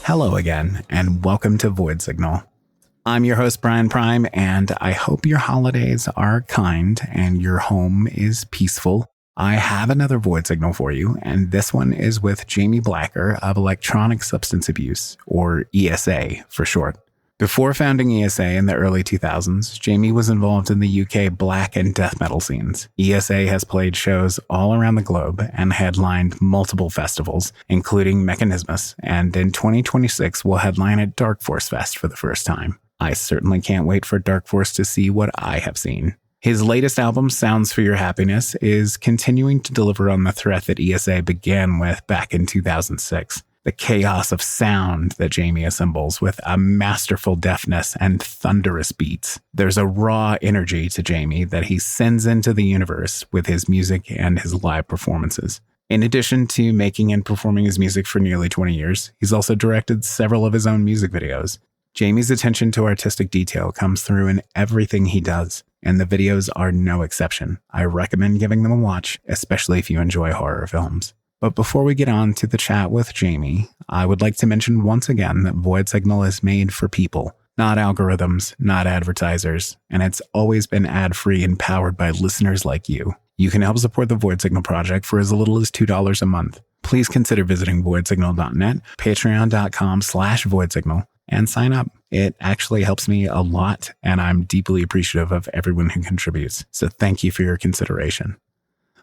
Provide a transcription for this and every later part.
Hello again, and welcome to Void Signal. I'm your host, Brian Prime, and I hope your holidays are kind and your home is peaceful. I have another Void Signal for you, and this one is with Jamie Blacker of Electronic Substance Abuse, or ESA for short. Before founding ESA in the early 2000s, Jamie was involved in the UK black and death metal scenes. ESA has played shows all around the globe and headlined multiple festivals, including Mechanismus, and in 2026 will headline at Dark Force Fest for the first time. I certainly can't wait for Dark Force to see what I have seen. His latest album, Sounds for Your Happiness, is continuing to deliver on the threat that ESA began with back in 2006. The chaos of sound that Jamie assembles with a masterful deftness and thunderous beats. There's a raw energy to Jamie that he sends into the universe with his music and his live performances. In addition to making and performing his music for nearly 20 years, he's also directed several of his own music videos. Jamie's attention to artistic detail comes through in everything he does, and the videos are no exception. I recommend giving them a watch, especially if you enjoy horror films. But before we get on to the chat with Jamie, I would like to mention once again that Void Signal is made for people, not algorithms, not advertisers, and it's always been ad-free and powered by listeners like you. You can help support the Void Signal project for as little as $2 a month. Please consider visiting voidsignal.net, patreon.com/voidsignal, and sign up. It actually helps me a lot, and I'm deeply appreciative of everyone who contributes. So thank you for your consideration.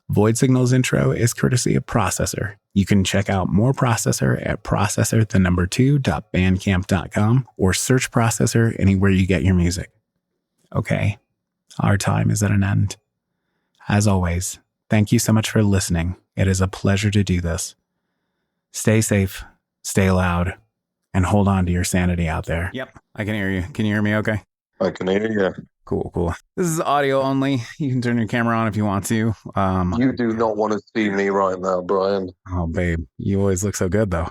Void Signal's intro is courtesy of Processor. You can check out more Processor at processor2.bandcamp.com or search Processor anywhere you get your music. Okay, our time is at an end. As always, thank you so much for listening. It is a pleasure to do this. Stay safe, stay loud, and hold on to your sanity out there. Yep, I can hear you. Can you hear me okay? I can hear you. Cool. This is audio only. You can turn your camera on if you want to. You do not want to see me right now, Brian. Oh, babe. You always look so good, though.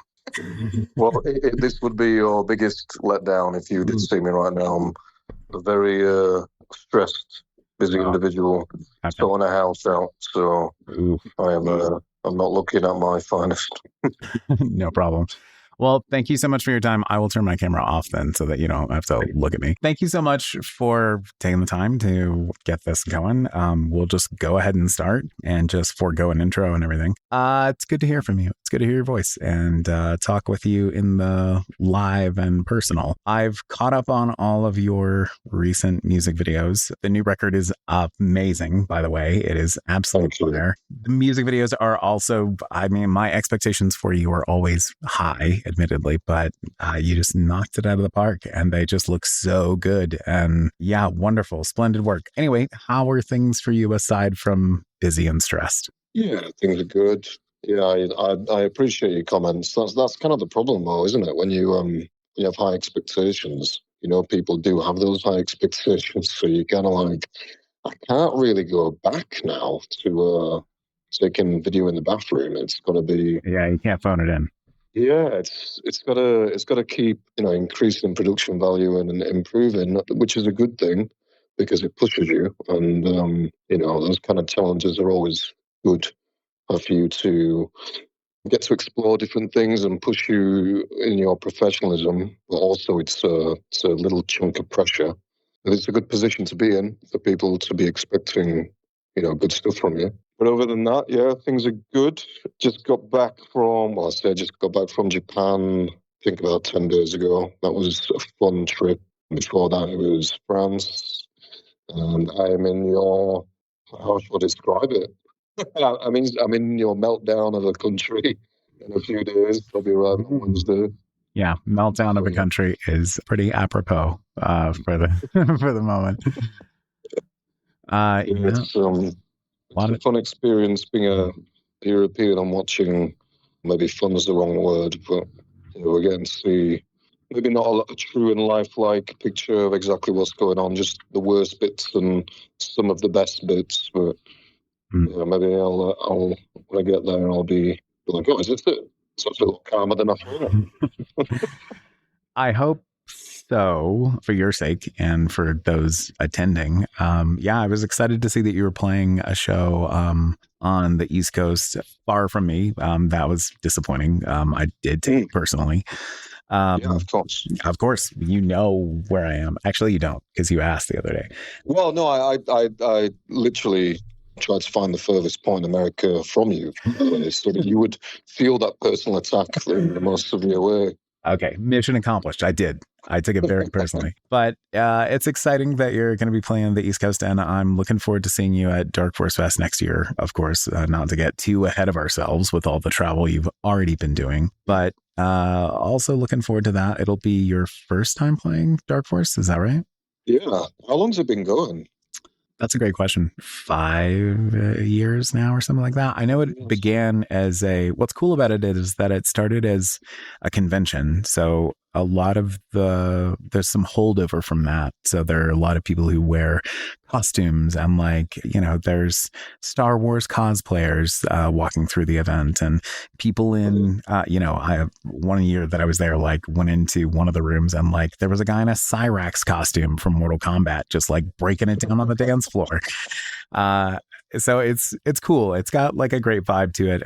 Well, this would be your biggest letdown if you did see me right now. I'm a very stressed, busy individual, sorting a house out, so I'm not looking at my finest. No problem. Well, thank you so much for your time. I will turn my camera off then so that you don't have to look at me. Thank you so much for taking the time to get this going. We'll just go ahead and start and just forego an intro and everything. It's good to hear from you. It's good to hear your voice and talk with you in the live and personal. I've caught up on all of your recent music videos. The new record is amazing, by the way. It is absolutely there. The music videos are also, my expectations for you are always high, admittedly, but you just knocked it out of the park and they just look so good. And yeah, wonderful, splendid work. Anyway, how are things for you aside from busy and stressed? Yeah, things are good. Yeah, I appreciate your comments. That's kind of the problem, though, isn't it? When you have high expectations, people do have those high expectations. So you kind of like, I can't really go back now to taking video in the bathroom. It's got to be. Yeah, you can't phone it in. Yeah, it's got to keep increasing production value and improving, which is a good thing because it pushes you, and those kind of challenges are always good for you to get to explore different things and push you in your professionalism. But also, it's a little chunk of pressure. And it's a good position to be in for people to be expecting good stuff from you. But other than that, yeah, things are good. Just got back from Japan, I think about 10 days ago. That was a fun trip. Before that, it was France. And I am in your, how should I describe it? I'm in your meltdown of a country in a few days. I'll be right on Wednesday. Yeah, meltdown of a country is pretty apropos for the for the moment. It's a fun experience being a European. I'm watching, maybe fun is the wrong word, but we're getting to see maybe not a true and lifelike picture of exactly what's going on, just the worst bits and some of the best bits. But maybe I'll when I get there, I'll be like, oh, is this it? So it's a little calmer than I thought. I hope so, for your sake and for those attending. I was excited to see that you were playing a show on the East Coast, far from me. That was disappointing. I did take it personally. Yeah, of course. Of course, you know where I am. Actually, you don't, because you asked the other day. Well, no, I literally tried to find the furthest point in America from you, so that you would feel that personal attack in the most severe way. Okay, mission accomplished. I did. I took it very personally. But it's exciting that you're going to be playing the East Coast, and I'm looking forward to seeing you at Dark Force Fest next year. Of course, not to get too ahead of ourselves with all the travel you've already been doing, but also looking forward to that. It'll be your first time playing Dark Force, is that right? Yeah. How long's it been going? That's a great question. 5 years now or something like that. I know it began as what's cool about it is that it started as a convention. So a lot of there's some holdover from that. So there are a lot of people who wear costumes and there's Star Wars cosplayers walking through the event, and people in, I have one year that I was there, went into one of the rooms and there was a guy in a Cyrax costume from Mortal Kombat, just breaking it down on the dance floor. So it's cool. It's got a great vibe to it,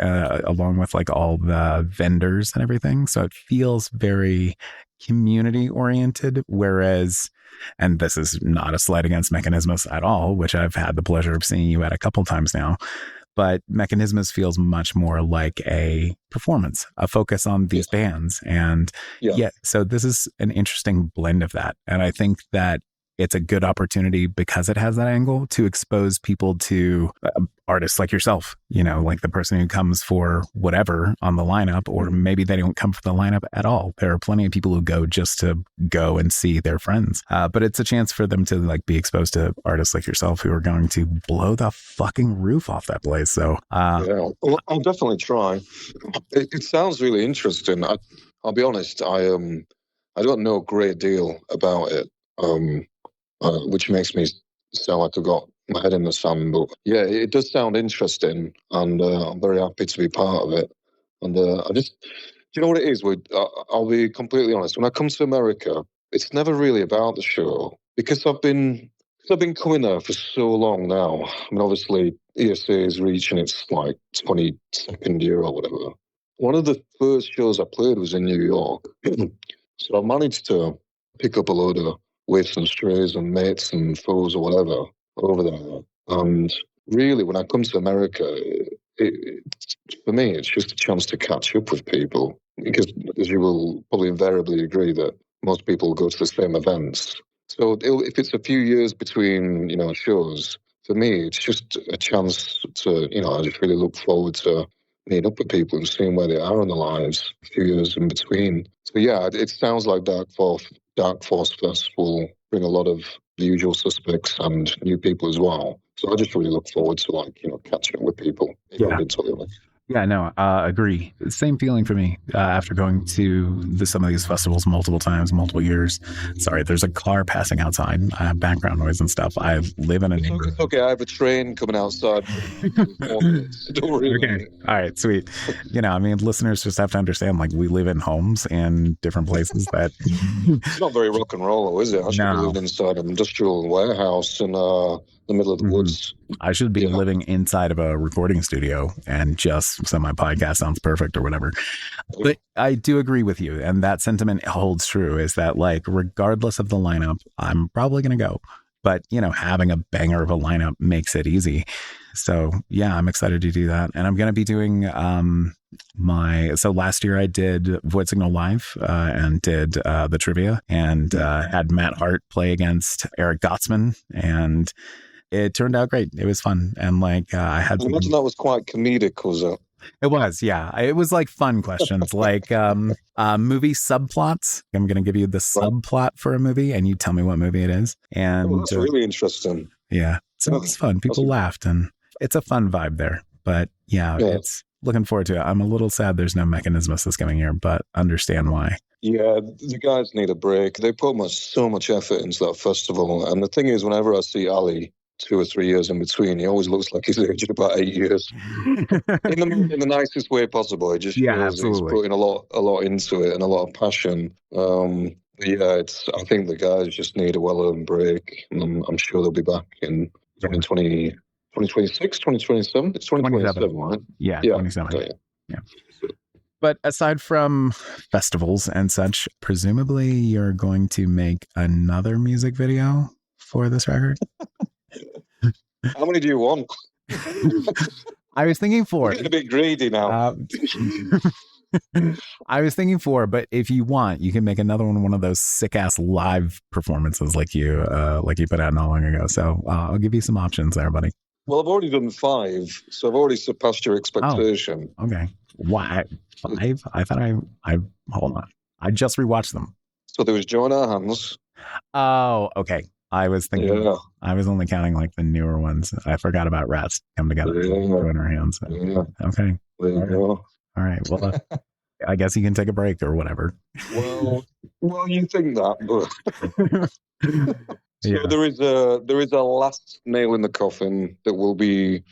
along with all the vendors and everything. So it feels very community oriented. Whereas, and this is not a slight against Mechanismus at all, which I've had the pleasure of seeing you at a couple times now, but Mechanismus feels much more like a performance, a focus on these bands. And so this is an interesting blend of that. And I think that it's a good opportunity because it has that angle to expose people to artists like yourself, like the person who comes for whatever on the lineup, or maybe they don't come for the lineup at all. There are plenty of people who go just to go and see their friends. But it's a chance for them to be exposed to artists like yourself who are going to blow the fucking roof off that place. So yeah, well, I'll definitely try. It sounds really interesting. I'll be honest. I don't know a great deal about it. Which makes me sound like I've got my head in the sand. But yeah, it does sound interesting, and I'm very happy to be part of it. And I just, you know what it is? I'll be completely honest. When I come to America, it's never really about the show, because I've been coming there for so long now. I mean, obviously, ESA is reaching its 22nd year or whatever. One of the first shows I played was in New York, so I managed to pick up a load of waifs and strays and mates and foes or whatever over there. And really, when I come to America, for me, it's just a chance to catch up with people. Because, as you will probably invariably agree, that most people go to the same events. So if it's a few years between, shows, for me, it's just a chance to, I just really look forward to meeting up with people and seeing where they are in their lives a few years in between. So yeah, it sounds like Dark Force Fest will bring a lot of the usual suspects and new people as well. So I just really look forward to catching up with people. Yeah, no, agree. Same feeling for me after going to some of these festivals multiple times, multiple years. Sorry, there's a car passing outside. I have background noise and stuff. I live in a neighborhood. It's okay, I have a train coming outside. Don't worry. Okay, all right, sweet. Listeners just have to understand, we live in homes in different places that... It's not very rock and roll, is it? I should be living inside an industrial warehouse in the middle of the woods. I should be living inside of a recording studio and so my podcast sounds perfect or whatever. But I do agree with you. And that sentiment holds true, is that regardless of the lineup, I'm probably going to go. But, having a banger of a lineup makes it easy. So yeah, I'm excited to do that. And I'm going to be doing so last year I did Void Signal Live and did the trivia and had Matt Hart play against Eric Gottsman, and it turned out great. It was fun. And I had I imagine that was quite comedic, was it? It was, yeah. It was fun questions, movie subplots. I'm going to give you the subplot for a movie, and you tell me what movie it is. And that's really interesting. Yeah, so it's fun. People laughed, and it's a fun vibe there. But yeah, it's looking forward to it. I'm a little sad there's no Mechanismus this coming year, but understand why. Yeah, the guys need a break. They put so much effort into that festival, and the thing is, whenever I see Ali 2 or 3 years in between, he always looks like he's aged about 8 years. in the nicest way possible. It just feels he's putting a lot into it and a lot of passion. I think the guys just need a well-earned break. And I'm sure they'll be back in 2026, 2027. It's 2027, right? Yeah, 27. Yeah. But aside from festivals and such, presumably you're going to make another music video for this record? How many do you want? I was thinking We're four. getting a bit greedy now. I was thinking four, but if you want, you can make another one of those sick ass live performances like you put out not long ago. So I'll give you some options there, buddy. Well, I've already done 5, so I've already surpassed your expectation. Oh, okay. Why 5? I thought I hold on. I just rewatched them. So there was Join Our Hands. Oh, okay. I was thinking. Yeah. I was only counting like the newer ones. I forgot about Rats Come Together. Join Our Hands. Yeah. Okay. There you go. All right. Well, I guess you can take a break or whatever. Well, you think that, but Yeah. So there is a last nail in the coffin that will be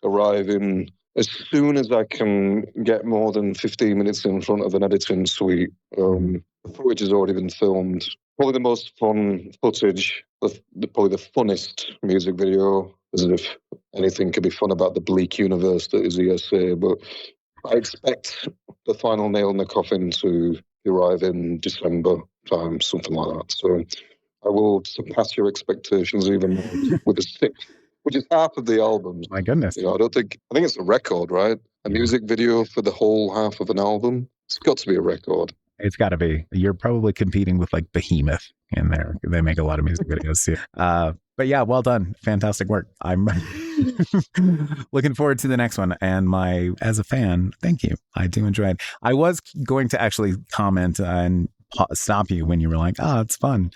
arriving as soon as I can get more than 15 minutes in front of an editing suite. The footage has already been filmed. Probably the most fun footage, probably the funnest music video, as if anything could be fun about the bleak universe that is ESA. But I expect the final nail in the coffin to arrive in December time, something like that. So I will surpass your expectations even more with a 6, which is half of the album. My goodness. I think it's a record, right? A music video for the whole half of an album. It's got to be a record. It's got to be. You're probably competing with like Behemoth in there. They make a lot of music videos too. But yeah, well done. Fantastic work. I'm looking forward to the next one. And as a fan, thank you. I do enjoy it. I was going to actually comment and stop you when you were like, it's fun.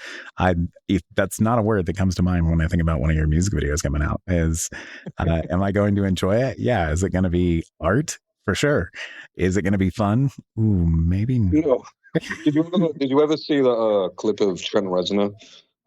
If that's not a word that comes to mind when I think about one of your music videos coming out is, am I going to enjoy it? Yeah. Is it going to be art? For sure. Is it going to be fun? Ooh, maybe. No. Did you ever see that clip of Trent Reznor?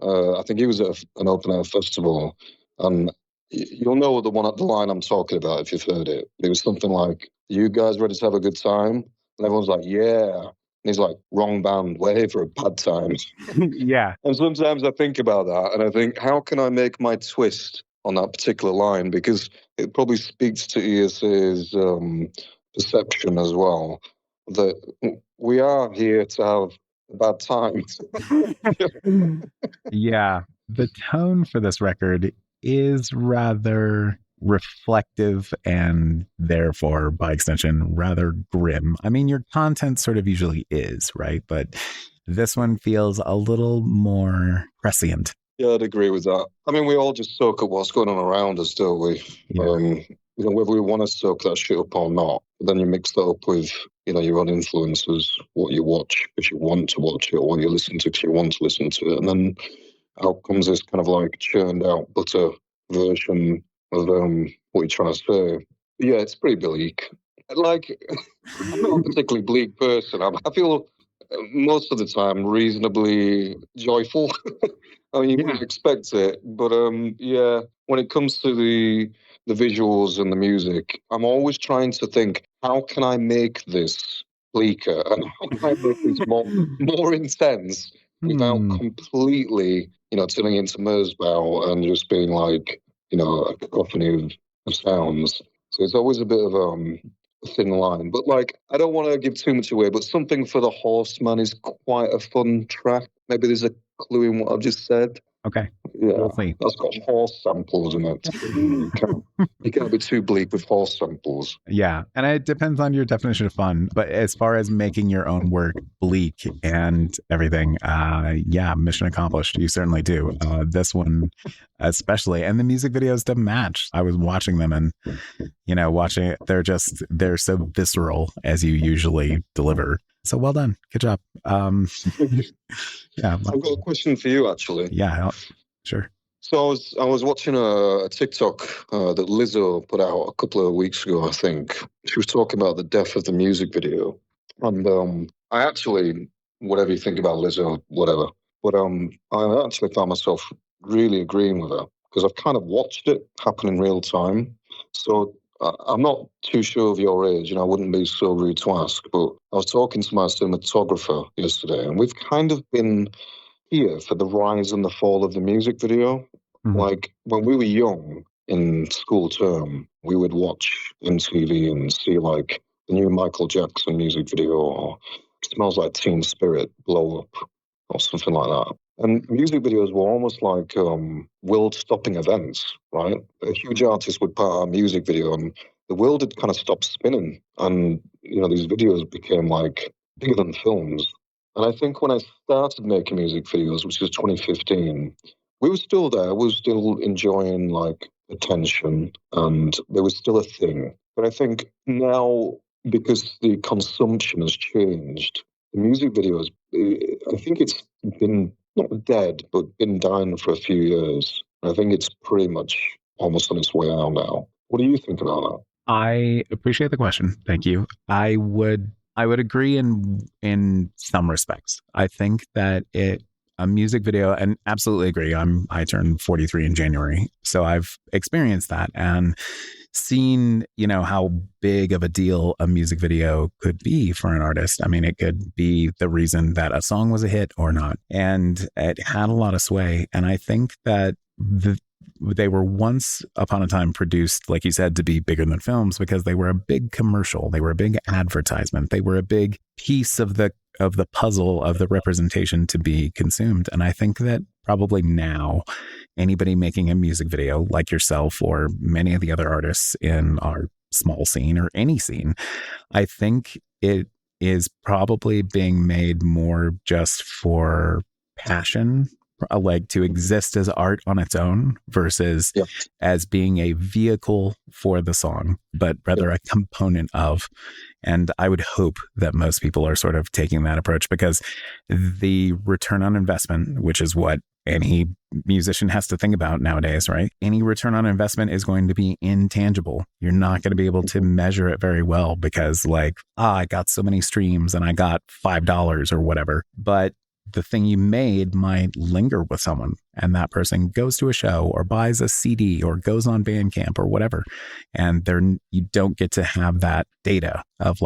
I think he was at an open air festival, and you'll know the line I'm talking about if you've heard it. It was something like, "You guys ready to have a good time?" And everyone's like, "Yeah." And he's like, "Wrong band, we're here for a bad time." Yeah. And sometimes I think about that, and I think, how can I make my twist on that particular line? Because it probably speaks to ESA's perception as well, that we are here to have a bad time. Yeah. The tone for this record is rather reflective and therefore, by extension, rather grim. I mean, your content sort of usually is, right? But this one feels a little more prescient. Yeah, I'd agree with that. I mean, we all just soak up what's going on around us, don't we? Yeah. Whether we want to soak that shit up or not. But then you mix that up with, your own influences, what you watch if you want to watch it, or what you listen to if you want to listen to it. And then out comes this kind of like churned out butter version of what you're trying to say. Yeah, it's pretty bleak. Like, I'm not a particularly bleak person. I feel most of the time reasonably joyful. I mean, you wouldn't expect it, but yeah, when it comes to the visuals and the music, I'm always trying to think, how can I make this bleaker and how can I make this more intense without completely, turning into Merzbow and just being like, a cacophony of sounds. So it's always a bit of a thin line. But like, I don't want to give too much away, but Something for the Horseman is quite a fun track. Maybe there's a clue in what I've just said. Okay. Yeah, that's got horse samples in it. You can't be too bleak with horse samples. Yeah, and it depends on your definition of fun. But as far as making your own work bleak and everything, yeah, mission accomplished. You certainly do. This one especially, and the music videos to match. I was watching them and, watching it. They're so visceral as you usually deliver. So well done. Good job. Yeah. I've got a question for you, actually. Yeah, sure. So I was watching a TikTok that Lizzo put out a couple of weeks ago, I think. She was talking about the death of the music video. And I actually, whatever you think about Lizzo, whatever. But I actually found myself really agreeing with her because I've kind of watched it happen in real time. So I'm not too sure of your age, and I wouldn't be so rude to ask, but I was talking to my cinematographer yesterday, and we've kind of been here for the rise and the fall of the music video. Mm-hmm. Like, when we were young in school term, we would watch MTV and see, like, the new Michael Jackson music video, or Smells Like Teen Spirit, Blow Up, or something like that. And music videos were almost like world-stopping events, right? A huge artist would put out a music video, and the world had kind of stopped spinning, and these videos became like bigger than films. And I think when I started making music videos, which was 2015, we were still there. We were still enjoying like attention, and there was still a thing. But I think now, because the consumption has changed, the music videos, I think it's been not dead, but been dying for a few years. I think it's pretty much almost on its way out now. What do you think about that? I appreciate the question. Thank you. I would agree in some respects. I think that a music video, and absolutely agree. I turned 43 in January, so I've experienced that and seen how big of a deal a music video could be for an artist. I mean, it could be the reason that a song was a hit or not, and it had a lot of sway. And I think that they were once upon a time produced, like you said, to be bigger than films because they were a big commercial. They were a big advertisement. They were a big piece of the puzzle of the representation to be consumed. And I think that probably now anybody making a music video like yourself or many of the other artists in our small scene or any scene, I think it is probably being made more just for passion, like to exist as art on its own versus as being a vehicle for the song, but rather a component of. And I would hope that most people are sort of taking that approach because the return on investment, which is what any musician has to think about nowadays, right? Any return on investment is going to be intangible. You're not going to be able to measure it very well because I got so many streams and I got $5 or whatever. But the thing you made might linger with someone, and that person goes to a show or buys a CD or goes on Bandcamp or whatever. And you don't get to have that data of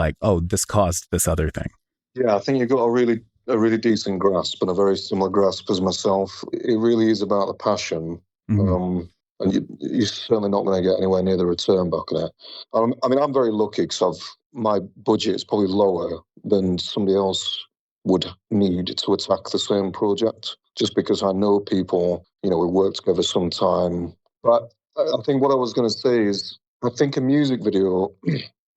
this caused this other thing. Yeah, I think you've got a really decent grasp and a very similar grasp as myself. It really is about the passion. Mm-hmm. And you're certainly not going to get anywhere near the return back on it. I mean, I'm very lucky because my budget is probably lower than somebody else would need to attack the same project, just because I know people, we work together sometime. But I think what I was going to say is, I think a music video,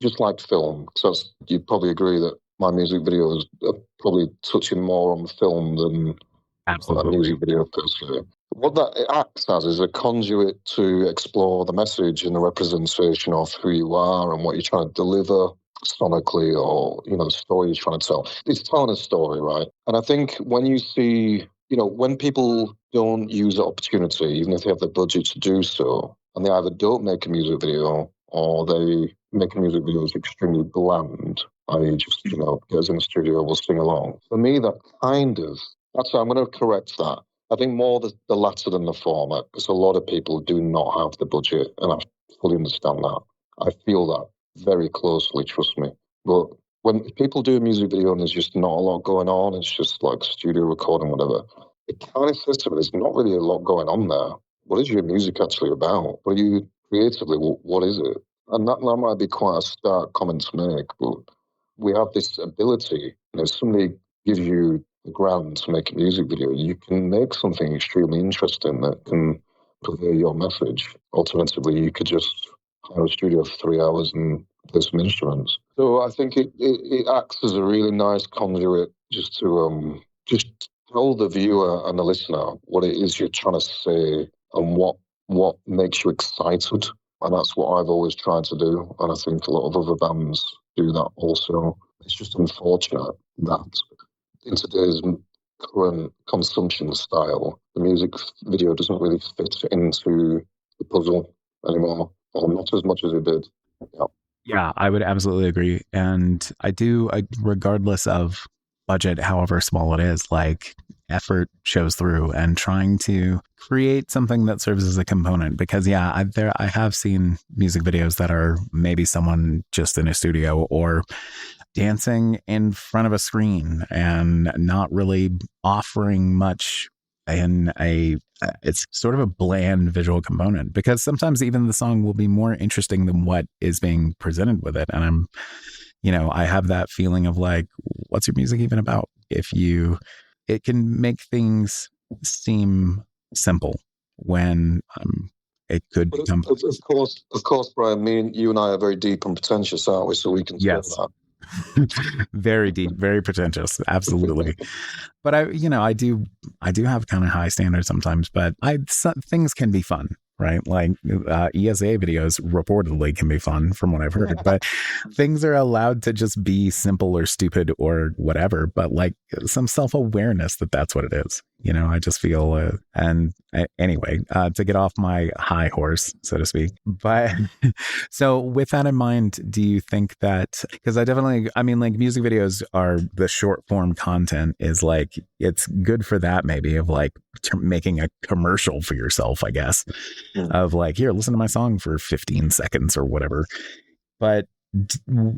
just like film, because you'd probably agree that my music videos are probably touching more on film than a music video per se. What that acts as is a conduit to explore the message and the representation of who you are and what you're trying to deliver sonically, or the story you're trying to tell. It's telling a story, right? And I think when you see, when people don't use the opportunity, even if they have the budget to do so, and they either don't make a music video or they make a music video that's extremely bland, i.e. just, get us in the studio, we'll sing along. For me, that actually, I'm going to correct that. I think more the latter than the former, because a lot of people do not have the budget, and I fully understand that. I feel that very closely, trust me. But when people do a music video and there's just not a lot going on, it's just like studio recording, whatever, it kind of says to me, there's not really a lot going on there. What is your music actually about? What are you creatively, what is it? And that might be quite a stark comment to make, but we have this ability, if somebody gives you the ground to make a music video, you can make something extremely interesting that can convey your message. Alternatively, you could just hire a studio for 3 hours and play some instruments. So I think it acts as a really nice conduit just to just tell the viewer and the listener what it is you're trying to say and what makes you excited. And that's what I've always tried to do. And I think a lot of other bands do that also. It's just unfortunate that in today's current consumption style, the music video doesn't really fit into the puzzle anymore, or not as much as it did. Yeah, I would absolutely agree. And regardless of budget, however small it is, effort shows through, and trying to create something that serves as a component. Because I have seen music videos that are maybe someone just in a studio or dancing in front of a screen and not really offering much in it's sort of a bland visual component, because sometimes even the song will be more interesting than what is being presented with it. And I have that feeling of like, what's your music even about? It can make things seem simple when it could But become. of course, Brian, you and I are very deep and pretentious, aren't we? So we can say Yes. Very deep, very pretentious. Absolutely. But I do have kind of high standards sometimes, but things can be fun, right? Like ESA videos reportedly can be fun from what I've heard, but things are allowed to just be simple or stupid or whatever, but like some self-awareness that that's what it is. I just feel, anyway, to get off my high horse, so to speak. But so with that in mind, do you think that, because I mean, like music videos are the short form content is like, it's good for that maybe of like making a commercial for yourself, I guess, of like, here, listen to my song for 15 seconds or whatever. But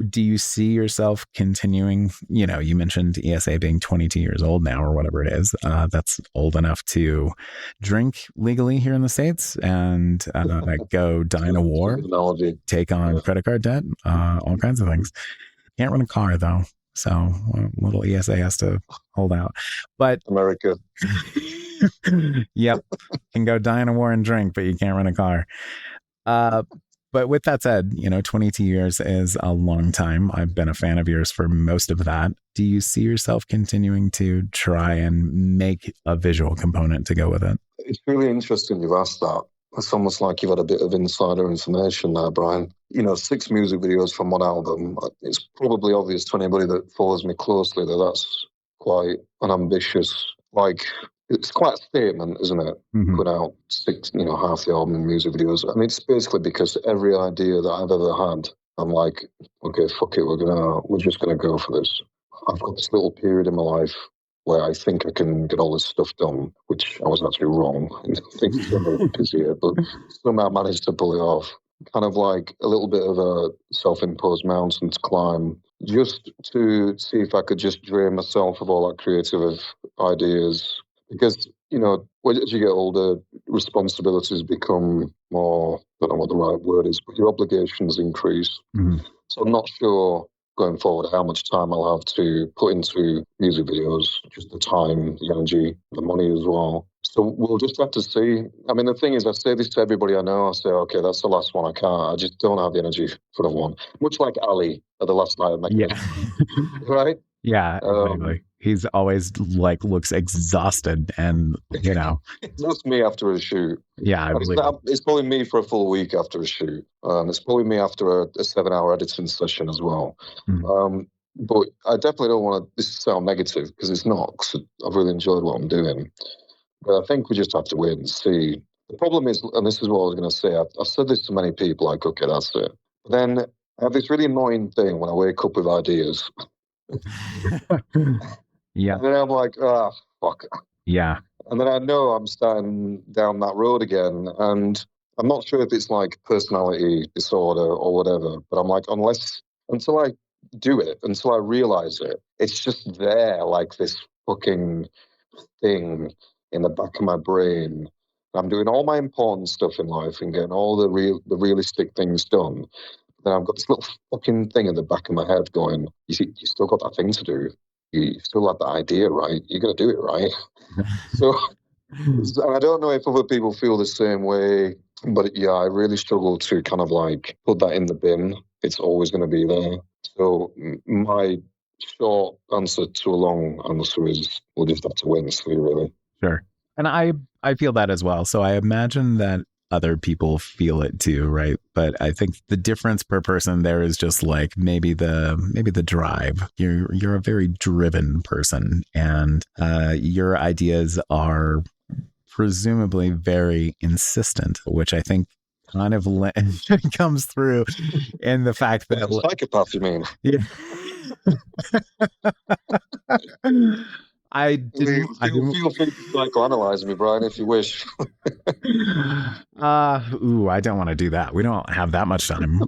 do you see yourself continuing? You mentioned ESA being 22 years old now or whatever it is. That's old enough to drink legally here in the States and go die in a war, take on credit card debt, all kinds of things. Can't run a car though. So little ESA has to hold out. But America. Yep. Can go die in a war and drink, but you can't run a car. But with that said, 22 years is a long time. I've been a fan of yours for most of that. Do you see yourself continuing to try and make a visual component to go with it? It's really interesting you've asked that. It's almost like you've had a bit of insider information there, Brian. 6 music videos from one album. It's probably obvious to anybody that follows me closely that that's quite an ambitious, it's quite a statement, isn't it? Mm-hmm. Put out 6, half the album in music videos. I mean, it's basically because every idea that I've ever had, I'm like, okay, fuck it, we're just gonna go for this. I've got this little period in my life where I think I can get all this stuff done, which I was actually wrong. I think it's a little busier, but somehow I managed to pull it off. Kind of like a little bit of a self-imposed mountain to climb, just to see if I could just drain myself of all that creative ideas. Because, as you get older, responsibilities become more, I don't know what the right word is, but your obligations increase. Mm-hmm. So I'm not sure going forward how much time I'll have to put into music videos, just the time, the energy, the money as well. So we'll just have to see. I mean, the thing is, I say this to everybody I know. I say, okay, that's the last one. I can't. I just don't have the energy for the one. Much like Ali at the last night at my right? Yeah, exactly. He's always like looks exhausted, and that's me after a shoot. Yeah, it's probably me for a full week after a shoot. It's probably me after a 7-hour editing session as well. Mm-hmm. But I definitely don't want this to sound negative because it's not. Cause I've really enjoyed what I'm doing. But I think we just have to wait and see. The problem is, and this is what I was going to say, I've said this to many people, like, okay, that's it. But then I have this really annoying thing when I wake up with ideas. Yeah. And then I'm like, fuck. Yeah. And then I know I'm starting down that road again. And I'm not sure if it's like personality disorder or whatever, but I'm like, until I do it, until I realize it, it's just there like this fucking thing in the back of my brain. I'm doing all my important stuff in life and getting all the realistic things done. Then I've got this little fucking thing in the back of my head going, you still got that thing to do. You still have that idea, right? You're going to do it, right? So I don't know if other people feel the same way, but yeah, I really struggle to kind of like put that in the bin. It's always going to be there. So my short answer to a long answer is we'll just have to wait and see, really. Sure. And I feel that as well. So I imagine that other people feel it too, right? But I think the difference per person there is just like maybe the drive. You're a very driven person, and your ideas are presumably very insistent, which I think kind of comes through in the fact that psychopath, you mean? Yeah. I do. Feel free to psychoanalyze me, Brian, if you wish. I don't want to do that. We don't have that much time.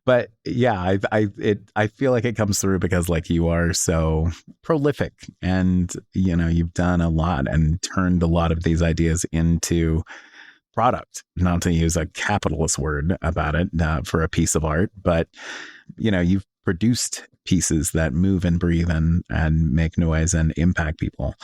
But yeah, I feel like it comes through because like you are so prolific, and you've done a lot and turned a lot of these ideas into product. Not to use a capitalist word about it for a piece of art, but you've produced pieces that move and breathe and make noise and impact people.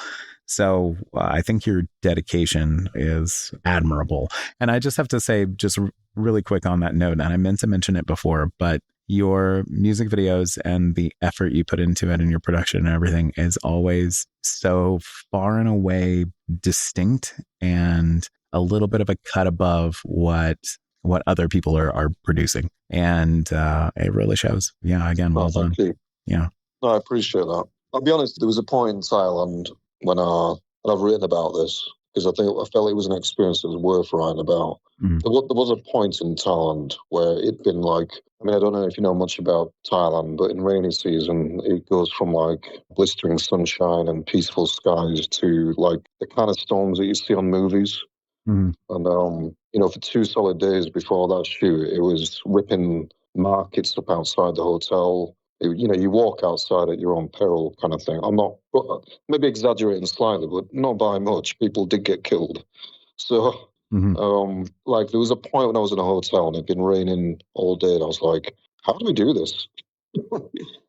So I think your dedication is admirable. And I just have to say, just really quick on that note, and I meant to mention it before, but your music videos and the effort you put into it and your production and everything is always so far and away distinct and a little bit of a cut above what other people are producing. And it really shows. Yeah, again, well done. Yeah. No, I appreciate that. I'll be honest, there was a point in Thailand when I've written about this, because I felt it was an experience that was worth writing about. Mm. There was a point in Thailand where it'd been like, I mean, I don't know if you know much about Thailand, but in rainy season, it goes from like blistering sunshine and peaceful skies to like the kind of storms that you see on movies. Mm. And, for 2 solid days before that shoot, it was ripping markets up outside the hotel. You walk outside at your own peril kind of thing. I'm not, maybe exaggerating slightly, but not by much. People did get killed. So, like, there was a point when I was in a hotel and it'd been raining all day, and I was like, how do we do this?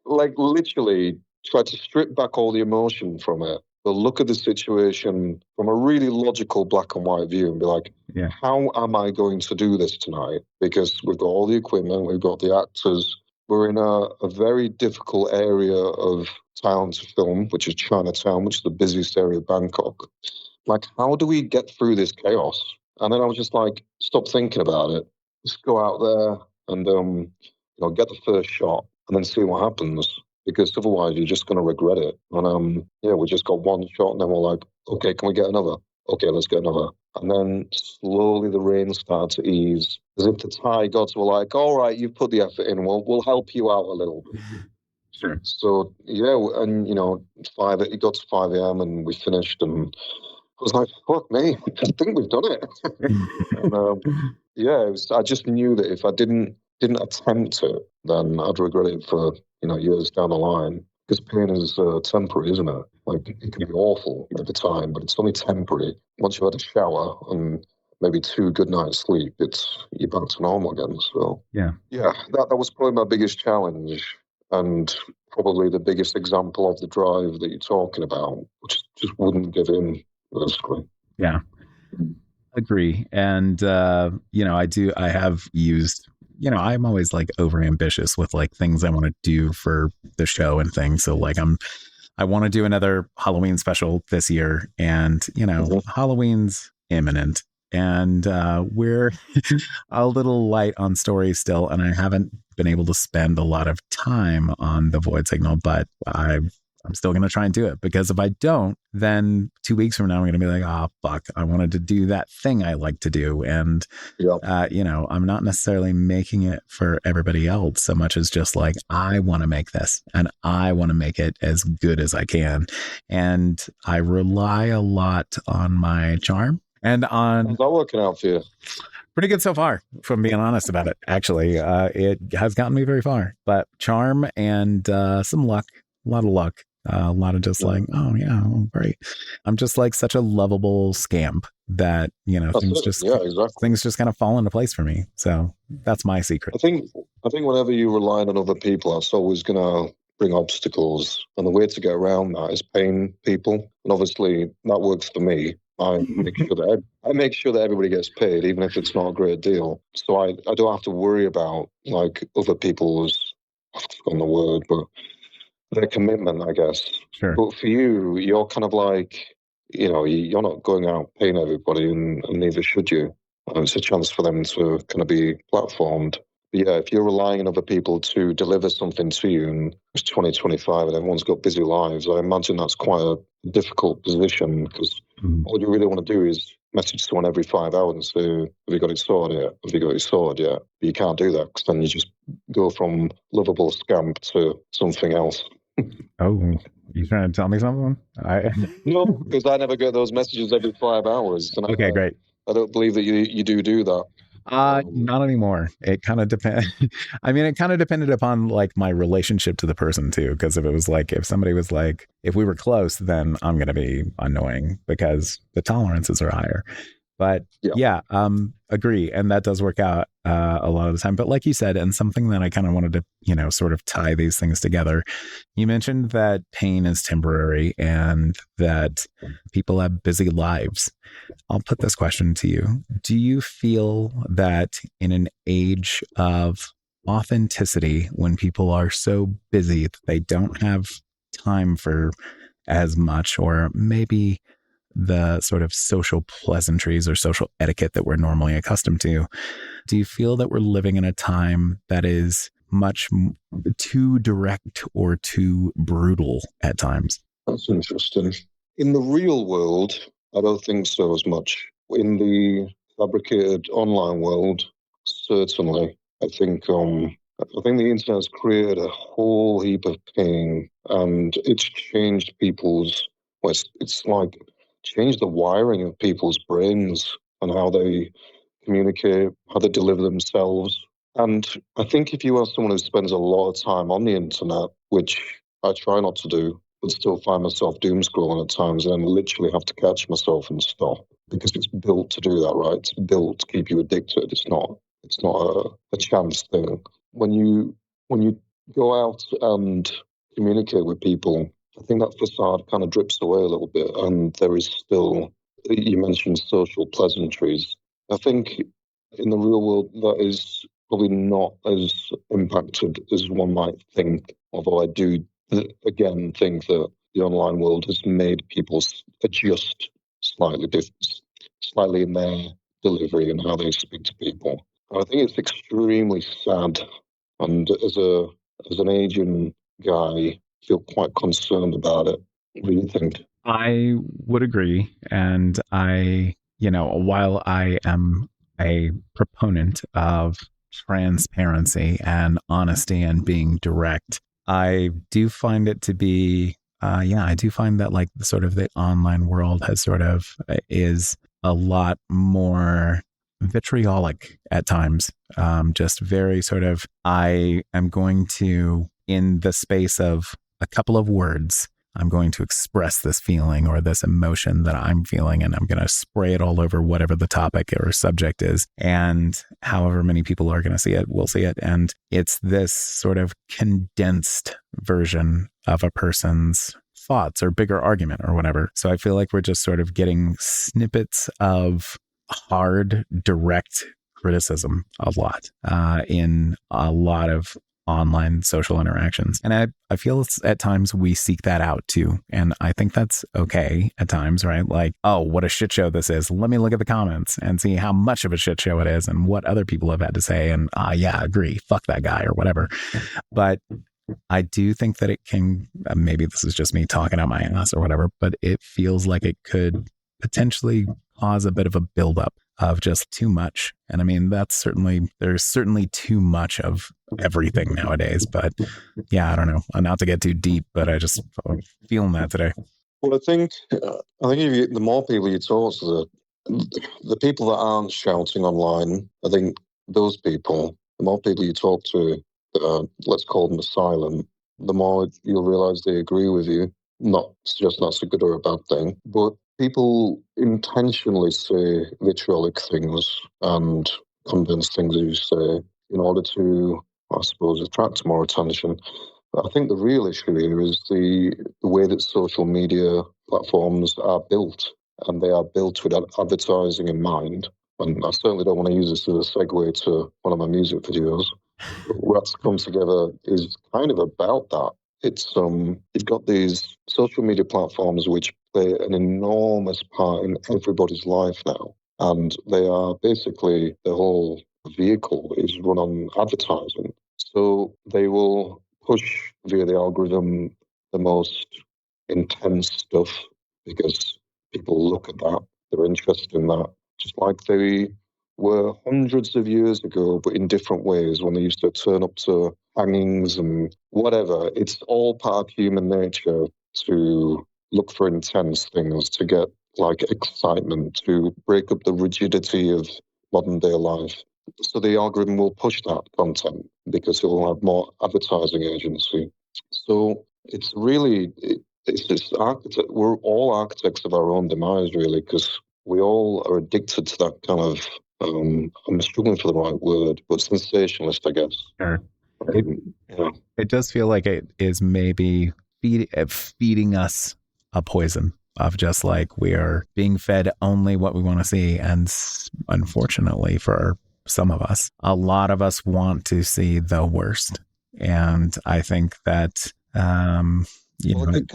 Like, literally try to strip back all the emotion from it, but look at the situation from a really logical black and white view and be like, how am I going to do this tonight? Because we've got all the equipment, we've got the actors. We're in a very difficult area of town to film, which is Chinatown, which is the busiest area of Bangkok. Like, how do we get through this chaos? And then I was just like, stop thinking about it. Just go out there and get the first shot and then see what happens. Because otherwise you're just going to regret it. And we just got one shot and then we're like, okay, can we get another? Okay, let's get another. And then slowly the rain started to ease, as if the Thai gods were like, all right, you've put the effort in, we'll help you out a little bit. Sure. So, and, it got to 5 a.m. and we finished, and I was like, fuck me, I think we've done it. And, I just knew that if I didn't attempt it, then I'd regret it for, years down the line. Because pain is temporary, isn't it? Like, it can be awful at the time, but it's only temporary. Once you've had a shower and maybe 2 good nights sleep, you're back to normal again. So that was probably my biggest challenge, and probably the biggest example of the drive that you're talking about, which just wouldn't give in, basically. Yeah, agree. And I have used, I'm always like over ambitious with like things I want to do for the show and things. So like I want to do another Halloween special this year, and Halloween's imminent, and we're a little light on stories still, and I haven't been able to spend a lot of time on the Void Signal, but I'm still going to try and do it, because if I don't, then 2 weeks from now, I'm going to be like, oh, fuck, I wanted to do that thing I like to do. And, I'm not necessarily making it for everybody else so much as just like, I want to make this and I want to make it as good as I can. And I rely a lot on my charm and on... How's that working out for you? Pretty good so far, if I'm being honest about it. Actually, it has gotten me very far, but charm and some luck, a lot of luck. A lot of just like, oh yeah, great. I'm just like such a lovable scamp that things just kind of fall into place for me. So that's my secret. I think whenever you rely on other people, that's always gonna bring obstacles, and the way to get around that is paying people. And obviously that works for me. I make sure that everybody gets paid, even if it's not a great deal. So I don't have to worry about like other people's, I've forgotten the word, but their commitment, I guess. Sure. But for you, you're kind of like, you're not going out paying everybody, and neither should you. It's a chance for them to kind of be platformed. But yeah, if you're relying on other people to deliver something to you, and it's 2025 and everyone's got busy lives, I imagine that's quite a difficult position, because all you really want to do is message someone every 5 hours and say, have you got it sorted yet? Have you got it sorted yet? But you can't do that, because then you just go from lovable scamp to something else. Oh, you trying to tell me something? No, because I never get those messages every 5 hours. And okay, great. I don't believe that you do that. Not anymore. It kind of depends. I mean, it kind of depended upon like my relationship to the person too. Because if somebody was like, if we were close, then I'm going to be annoying because the tolerances are higher. But Yeah. agree. And that does work out a lot of the time. But like you said, and something that I kind of wanted to, sort of tie these things together, you mentioned that pain is temporary and that people have busy lives. I'll put this question to you. Do you feel that in an age of authenticity, when people are so busy that they don't have time for as much, or maybe the sort of social pleasantries or social etiquette that we're normally accustomed to, do you feel that we're living in a time that is much too direct or too brutal at times? That's interesting. In the real world, I don't think so as much. In the fabricated online world, certainly. I think the internet has created a whole heap of pain, and it's changed people's. Well, it's like changed the wiring of people's brains and how they communicate, how they deliver themselves. And I think if you are someone who spends a lot of time on the internet, which I try not to do, but still find myself doom scrolling at times and then literally have to catch myself and stop because it's built to do that, right? It's built to keep you addicted. It's not a chance thing. When you go out and communicate with people, I think that facade kind of drips away a little bit, and there is still. You mentioned social pleasantries. I think in the real world that is probably not as impacted as one might think. Although I do again think that the online world has made people adjust slightly slightly in their delivery and how they speak to people. And I think it's extremely sad. And as an Asian guy, I feel quite concerned about it. What do you think? I would agree. And while I am a proponent of transparency and honesty and being direct, I do find it to be, I do find that like sort of the online world has sort of is a lot more vitriolic at times. Just very sort of, I am going to, in the space of a couple of words, I'm going to express this feeling or this emotion that I'm feeling, and I'm going to spray it all over whatever the topic or subject is. And however many people are going to see it, will see it. And it's this sort of condensed version of a person's thoughts or bigger argument or whatever. So I feel like we're just sort of getting snippets of hard, direct criticism a lot in a lot of online social interactions. And I feel it's, at times we seek that out too. And I think that's okay at times, right? Like, oh, what a shit show this is. Let me look at the comments and see how much of a shit show it is and what other people have had to say. And yeah, agree. Fuck that guy or whatever. But I do think that it can, maybe this is just me talking out my ass or whatever, but it feels like it could potentially cause a bit of a buildup of just too much. And I mean, there's certainly too much of everything nowadays. But yeah, I don't know. Not to get too deep, but I'm feeling that today. Well, I think the more people you talk to, the people that aren't shouting online, I think those people, the more people you talk to, let's call them silent, the more you'll realise they agree with you. Not suggesting that's a good or a bad thing, but people intentionally say vitriolic things and convince things, as you say, in order to, I suppose, attract more attention. I think the real issue here is the way that social media platforms are built, and they are built with advertising in mind. And I certainly don't want to use this as a segue to one of my music videos. What's come together is kind of about that. It's you've got these social media platforms which play an enormous part in everybody's life now, and they are basically the whole vehicle is run on advertising. So they will push via the algorithm the most intense stuff because people look at that, they're interested in that, just like they were hundreds of years ago, but in different ways when they used to turn up to hangings and whatever. It's all part of human nature to look for intense things, to get like excitement, to break up the rigidity of modern day life. So the algorithm will push that content because it will have more advertising agency. So it's really, it's this architect. We're all architects of our own demise, really, because we all are addicted to that kind of, I'm struggling for the right word, but sensationalist, I guess. Sure. It does feel like it is maybe feeding us a poison of just like we are being fed only what we want to see. And unfortunately for some of us, a lot of us want to see the worst. And I think that, Can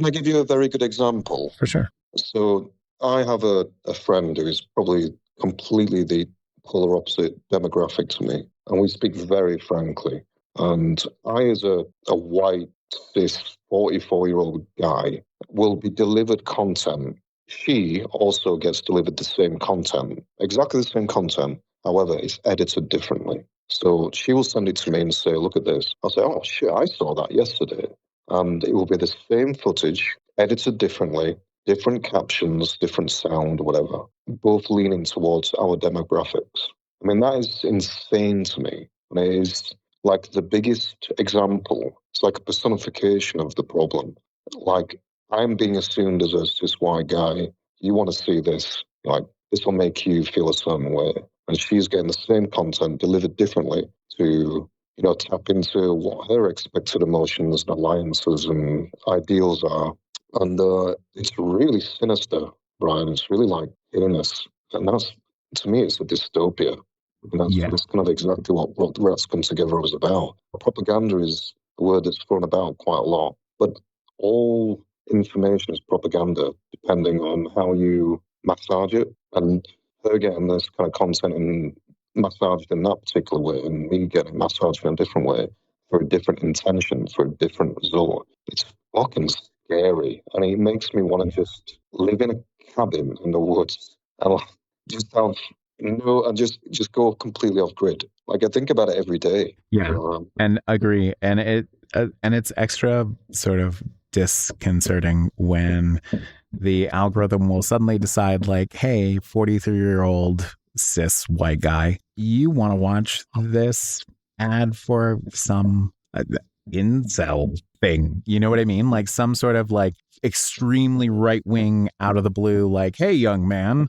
I give you a very good example? For sure. So I have a friend who is probably completely the polar opposite demographic to me, and we speak very frankly. And I, as a white, cis, 44-year-old guy, will be delivered content. She also gets delivered the same content, exactly the same content. However, it's edited differently. So she will send it to me and say, look at this. I'll say, oh, shit, I saw that yesterday. And it will be the same footage, edited differently, different captions, different sound, whatever, both leaning towards our demographics. I mean, that is insane to me. And it is like the biggest example. It's like a personification of the problem. Like, I'm being assumed as a cis white guy. You want to see this, like, this will make you feel a certain way. And she's getting the same content delivered differently to, tap into what her expected emotions and alliances and ideals are. And it's really sinister, Brian. It's really like heinous. And that's, to me, it's a dystopia. And that's kind of exactly what Rats Come Together was about. Propaganda is a word that's thrown about quite a lot. But all information is propaganda, depending on how you massage it. And her getting this kind of content and massaged in that particular way, and me getting massaged in a different way for a different intention, for a different result. It's fucking scary. And it makes me want to just live in a cabin in the woods and just have and just go completely off grid. Like, I think about it every day. Yeah, and agree. And it's extra sort of disconcerting when the algorithm will suddenly decide, like, hey, 43-year-old cis white guy, you want to watch this ad for some incel thing. You know what I mean? Like some sort of like extremely right wing out of the blue, like, hey, young man,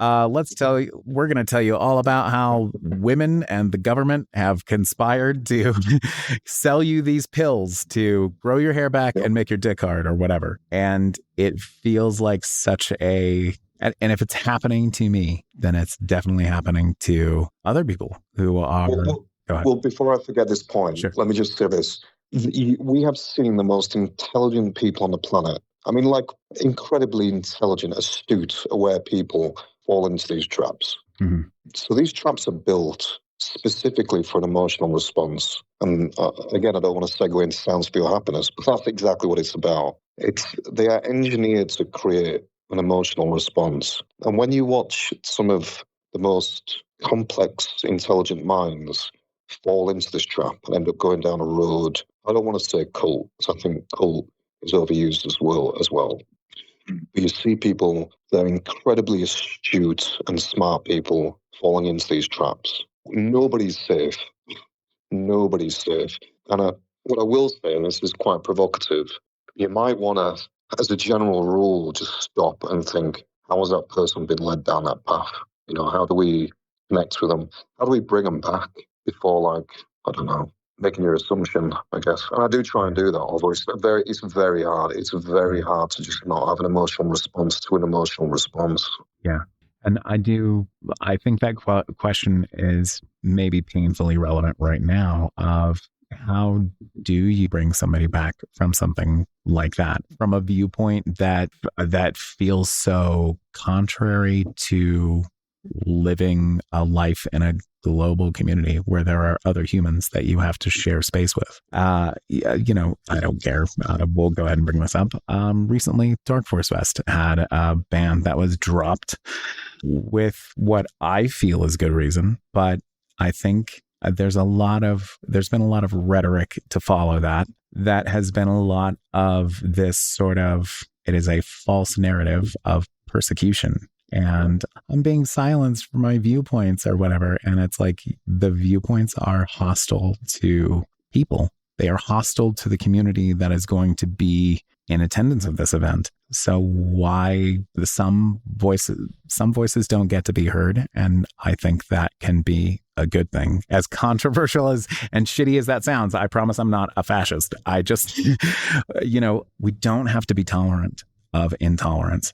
we're going to tell you all about how women and the government have conspired to sell you these pills to grow your hair back and make your dick hard or whatever. And it feels like such and if it's happening to me, then it's definitely happening to other people who are. Well, before I forget this point, sure. Let me just say this. We have seen the most intelligent people on the planet. I mean, like incredibly intelligent, astute, aware people fall into these traps. Mm-hmm. So these traps are built specifically for an emotional response. And again, I don't want to segue into sounds for your happiness, but that's exactly what it's about. They are engineered to create an emotional response. And when you watch some of the most complex, intelligent minds fall into this trap and end up going down a road, I don't want to say cult, because I think cult is overused as well. But you see people that are incredibly astute and smart people falling into these traps. Nobody's safe. Nobody's safe. And what I will say, and this is quite provocative, you might want to, as a general rule, just stop and think, how has that person been led down that path? How do we connect with them? How do we bring them back before, like, I don't know, making your assumption, I guess. And I do try and do that, although it's very hard. It's very hard to just not have an emotional response to an emotional response. Yeah. And I think that question is maybe painfully relevant right now of how do you bring somebody back from something like that, from a viewpoint that feels so contrary to living a life in a global community where there are other humans that you have to share space with. I don't care. We'll go ahead and bring this up. Recently, Dark Force Fest had a band that was dropped with what I feel is good reason, but I think there's been a lot of rhetoric to follow that has been a lot of this sort of, it is a false narrative of persecution. And I'm being silenced for my viewpoints or whatever. And it's like the viewpoints are hostile to people. They are hostile to the community that is going to be in attendance of this event. So why some voices don't get to be heard? And I think that can be a good thing. As controversial as and shitty as that sounds, I promise I'm not a fascist. I just, we don't have to be tolerant of intolerance.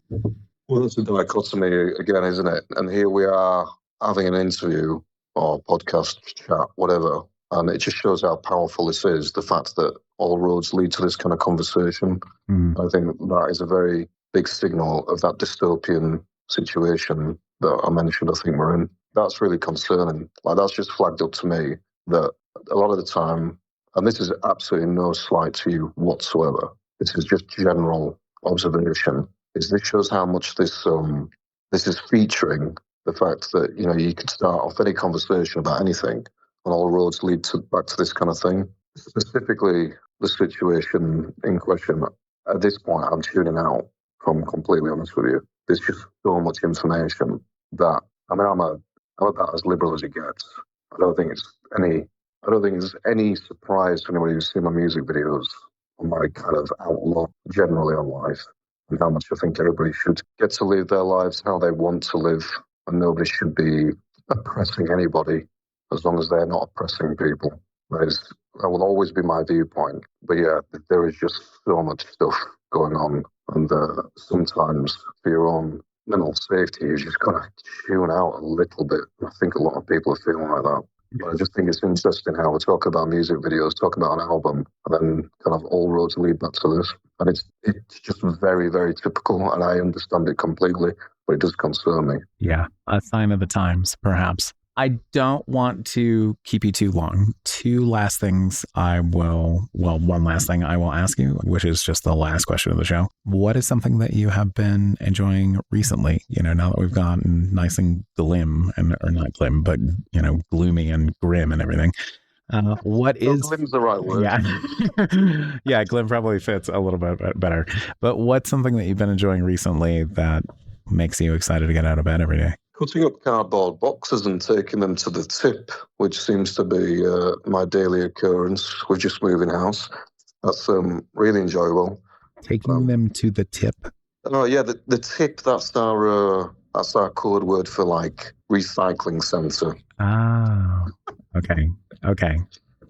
Well, that's a dichotomy again, isn't it? And here we are having an interview or podcast chat, whatever. And it just shows how powerful this is, the fact that all roads lead to this kind of conversation. I think that is a very big signal of that dystopian situation that I mentioned, I think we're in. That's really concerning. Like, that's just flagged up to me that a lot of the time, and this is absolutely no slight to you whatsoever, this is just general observation, is this shows how much this is featuring the fact that, you could start off any conversation about anything and all roads lead back to this kind of thing. Specifically, the situation in question, at this point, I'm tuning out, if I'm completely honest with you. There's just so much information that, I'm about as liberal as it gets. I don't think it's any surprise to anybody who's seen my music videos on my kind of outlook generally on life, and how much I think everybody should get to live their lives how they want to live, and nobody should be oppressing anybody as long as they're not oppressing people. That will always be my viewpoint. But yeah, there is just so much stuff going on, and sometimes for your own mental safety, you just kind of tune out a little bit. I think a lot of people are feeling like that. But I just think it's interesting how we talk about music videos, talk about an album, and then kind of all roads lead back to this. And it's just very, very typical, and I understand it completely, but it does concern me. Yeah, a sign of the times, perhaps. I don't want to keep you too long. One last thing I will ask you, which is just the last question of the show. What is something that you have been enjoying recently? Now that we've gotten nice and glim, or not glim, but, gloomy and grim and everything. What is... Glim's the right word. Yeah. Yeah, glim probably fits a little bit better. But what's something that you've been enjoying recently that makes you excited to get out of bed every day? Cutting up cardboard boxes and taking them to the tip, which seems to be my daily occurrence. We're just moving house. That's really enjoyable. Taking them to the tip? Oh yeah, the tip. That's our code word for like recycling centre. Ah, okay.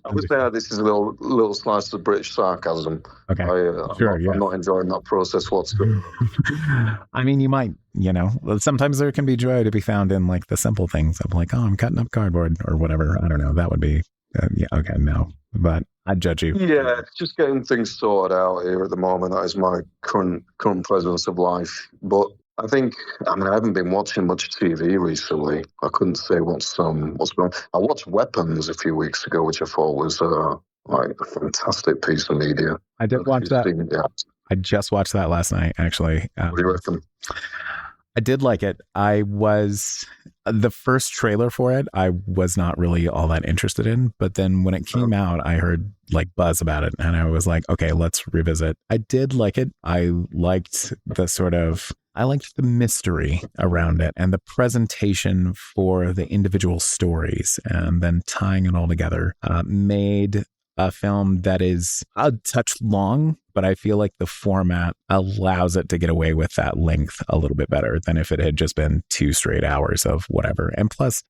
I would say this is a little slice of British sarcasm. Okay, sure. I'm not enjoying that process whatsoever. I mean, you might, sometimes there can be joy to be found in like the simple things of like, oh, I'm cutting up cardboard or whatever. I don't know. That would be, no. But I'd judge you. Yeah, just getting things sorted out here at the moment. That is my current presence of life. But I haven't been watching much TV recently. I couldn't say what's going on. I watched Weapons a few weeks ago, which I thought was like a fantastic piece of media. I did watch that. I just watched that last night, actually. What do you reckon? I did like it. The first trailer for it, I was not really all that interested in. But then when it came out, I heard like buzz about it. And I was like, okay, let's revisit. I did like it. I liked the mystery around it and the presentation for the individual stories, and then tying it all together made a film that is a touch long, but I feel like the format allows it to get away with that length a little bit better than if it had just been 2 straight hours of whatever. And plus,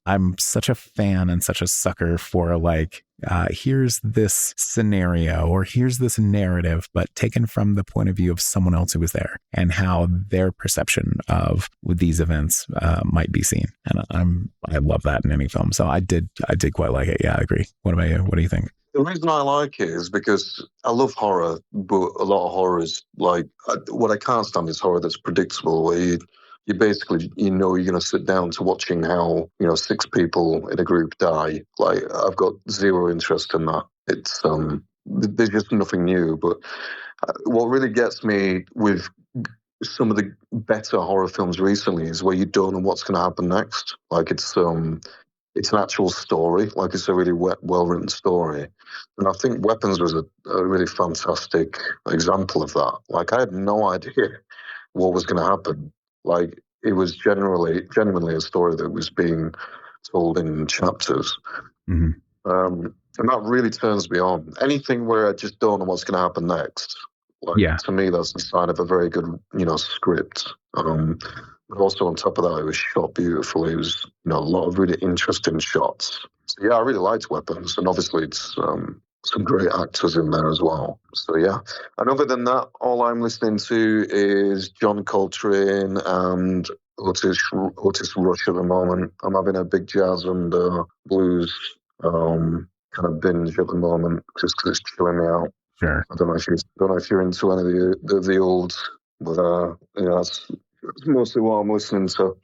I'm such a fan and such a sucker for like, here's this scenario or here's this narrative, but taken from the point of view of someone else who was there and how their perception of these events might be seen. And I love that in any film. So I did quite like it. Yeah, I agree. What about you? What do you think? The reason I like it is because I love horror, but a lot of horror is like, what I can't stand is horror that's predictable, where you basically, you're going to sit down to watching how, 6 people in a group die. Like, I've got zero interest in that. It's, there's just nothing new. But what really gets me with some of the better horror films recently is where you don't know what's going to happen next. Like, it's an actual story. Like, it's a really well-written story. And I think Weapons was a really fantastic example of that. Like, I had no idea what was going to happen. Like, it was genuinely a story that was being told in chapters. Mm-hmm. And that really turns me on. Anything where I just don't know what's going to happen next, Like, Yeah, to me, that's the sign of a very good, script. But also on top of that, it was shot beautifully. It was, a lot of really interesting shots. So yeah, I really liked Weapons, and obviously it's some great actors in there as well. So yeah, and other than that, all I'm listening to is John Coltrane and Otis Rush at the moment. I'm having a big jazz and blues kind of binge at the moment just because it's chilling me out. sure. I don't know if you're into any of the old, but that's mostly what I'm listening to.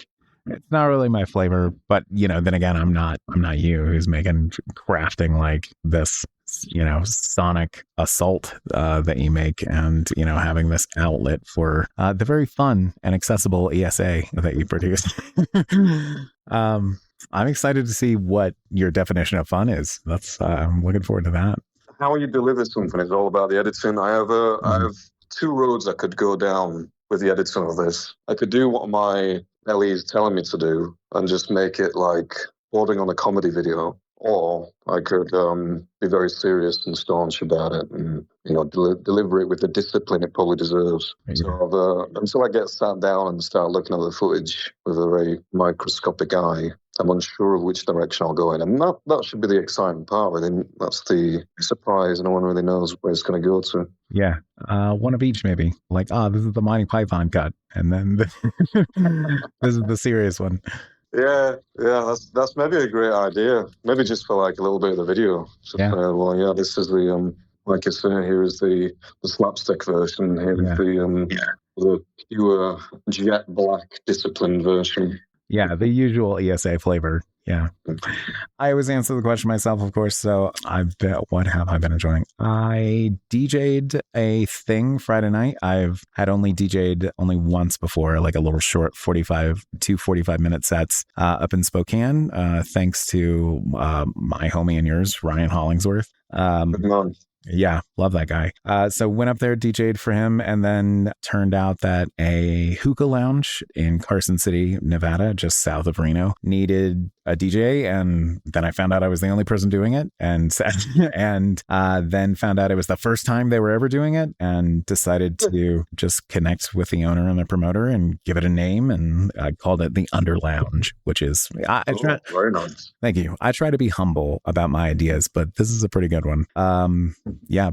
It's not really my flavor, but then again, I'm not you who's crafting like this, sonic assault that you make, and having this outlet for the very fun and accessible ESA that you produce. I'm excited to see what your definition of fun is. I'm looking forward to that. How you deliver something is all about the editing. I have two roads I could go down with the editing of this. I could do what my LE is telling me to do and just make it like bordering on a comedy video, or I could be very serious and staunch about it and deliver it with the discipline it probably deserves. Yeah. So until I get sat down and start looking at the footage with a very microscopic eye, I'm unsure of which direction I'll go in. And that should be the exciting part. I think that's the surprise. No one really knows where it's going to go to. Yeah. One of each, maybe. Like, this is the Monty Python cut. And then this is the serious one. Yeah, that's maybe a great idea. Maybe just for like a little bit of the video. Just, this is the like it's here is the slapstick version. Here is the pure jet black disciplined version. Yeah, the usual ESA flavor. Yeah. I always answer the question myself, of course. So what have I been enjoying? I DJ'd a thing Friday night. I've had only DJ'd only once before, like a little short 45 minute sets up in Spokane, thanks to my homie and yours, Ryan Hollingsworth. Yeah, love that guy. So went up there, DJ'd for him, and then turned out that a hookah lounge in Carson City, Nevada, just south of Reno, needed a DJ. And then I found out I was the only person doing it, and then found out it was the first time they were ever doing it, and decided to just connect with the owner and the promoter and give it a name, and I called it the Under Lounge, which is very nice. Thank you. I try to be humble about my ideas, but this is a pretty good one.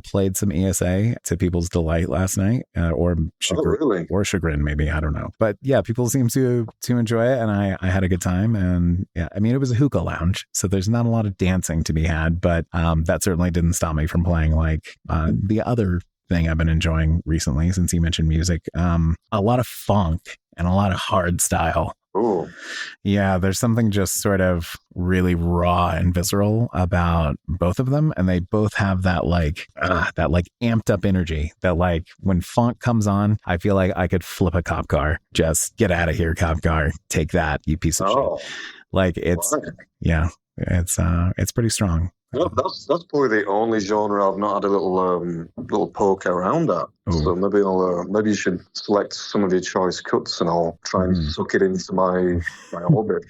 Played some ESA to people's delight last night, or chagrin, maybe, I don't know. But yeah, people seem to enjoy it, and I had a good time. And yeah, I mean, it was a hookah lounge, so there's not a lot of dancing to be had, but that certainly didn't stop me from playing like the other thing I've been enjoying recently, since you mentioned music, a lot of funk and a lot of hard style. Ooh. Yeah, there's something just sort of really raw and visceral about both of them, and they both have that amped up energy that, like, when funk comes on, I feel like I could flip a cop car. Just get out of here, cop car. Take that, you piece of shit. Like, it's it's pretty strong. Well, that's probably the only genre I've not had a little poke around at. Ooh. So maybe you should select some of your choice cuts, and I'll try and suck it into my orbit.